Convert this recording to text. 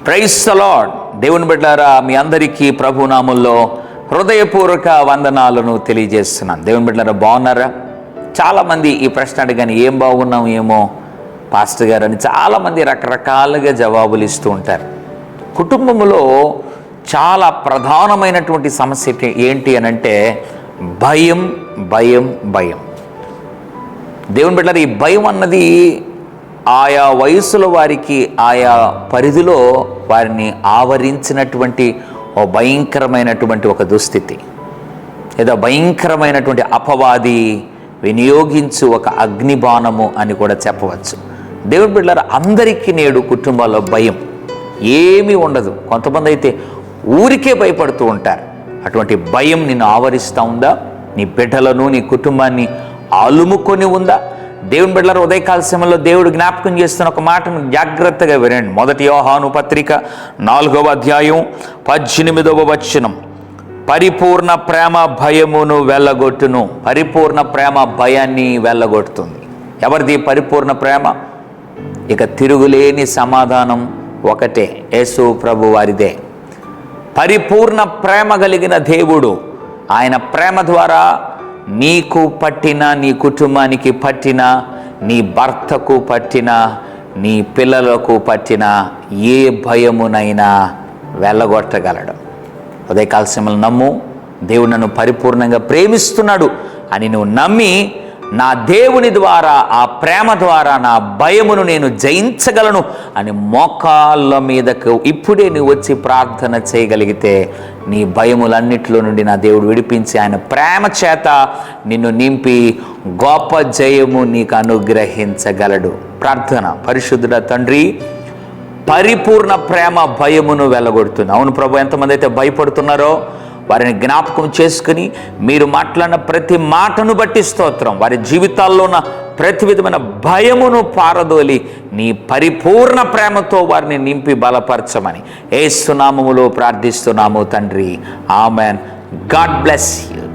Praise the lord. దేవుని బిడ్డలారా, మీ అందరికీ ప్రభునామంలో హృదయపూర్వక వందనాలను తెలియజేస్తున్నాను. దేవుని బిడ్డలారా, బాగున్నారా? చాలామంది ఈ ప్రశ్న అడిగాని, ఏం బాగున్నాం ఏమో పాస్టర్ గారు అని చాలామంది రకరకాలుగా జవాబులు ఇస్తూ ఉంటారు. కుటుంబంలో చాలా ప్రధానమైనటువంటి సమస్య ఏంటి అని అంటే భయం భయం భయం. దేవుని బిడ్డలారా, ఈ భయం అన్నది ఆయా వయసుల వారికి ఆయా పరిధిలో వారిని ఆవరించినటువంటి ఓ భయంకరమైనటువంటి ఒక దుస్థితి, ఏదో భయంకరమైనటువంటి అపవాది వినియోగించు ఒక అగ్నిబాణము అని కూడా చెప్పవచ్చు. దేవుని బిడ్డలారా, అందరికీ నేడు కుటుంబాల్లో భయం ఏమీ ఉండదు. కొంతమంది అయితే ఊరికే భయపడుతూ ఉంటారు. అటువంటి భయం నిన్ను ఆవరిస్తూ ఉందా? నీ బిడ్డలను, నీ కుటుంబాన్ని అలుముకొని ఉందా? దేవుని బిడ్డలారా, ఉదయకాల సమయంలో దేవుడు జ్ఞాపకం చేస్తున్న ఒక మాటను జాగ్రత్తగా వినండి. 1 యోహాను పత్రిక 4వ అధ్యాయం 18వ వచనం. పరిపూర్ణ ప్రేమ భయమును వెళ్ళగొట్టును. పరిపూర్ణ ప్రేమ భయాన్ని వెళ్ళగొడుతుంది. ఎవరిది పరిపూర్ణ ప్రేమ? ఇక తిరుగులేని సమాధానం ఒకటే, యేసు ప్రభు వారిదే. పరిపూర్ణ ప్రేమ కలిగిన దేవుడు, ఆయన ప్రేమ ద్వారా నీకు పట్టిన, నీ కుటుంబానికి పట్టిన, నీ భర్తకు పట్టిన, నీ పిల్లలకు పట్టిన ఏ భయమునైనా వెళ్ళగొట్టగలడు. ఉదయకాల సమయంలో నమ్ము, దేవుడు నన్ను పరిపూర్ణంగా ప్రేమిస్తున్నాడు అని నువ్వు నమ్మి, నా దేవుని ద్వారా, ఆ ప్రేమ ద్వారా నా భయమును నేను జయించగలను అని మోకాళ్ళ మీదకు ఇప్పుడే నువ్వు వచ్చి ప్రార్థన చేయగలిగితే నీ భయములన్నిటిలో నుండి నా దేవుడు విడిపించి ఆయన ప్రేమ చేత నిన్ను నింపి గొప్ప జయము నీకు అనుగ్రహించగలడు. ప్రార్థన. పరిశుద్ధుడ తండ్రి, పరిపూర్ణ ప్రేమ భయమును వెళ్ళగొడుతుంది. అవును ప్రభు, ఎంతమంది అయితే భయపడుతున్నారో వారిని జ్ఞాపకం చేసుకుని మీరు మాట్లాడిన ప్రతి మాటను బట్టి స్తోత్రం. వారి జీవితాల్లో ఉన్న ప్రతి విధమైన భయమును పారదోలి నీ పరిపూర్ణ ప్రేమతో వారిని నింపి బలపరచమని యేసు నామములో ప్రార్థిస్తున్నాము తండ్రి. ఆమెన్. God bless you.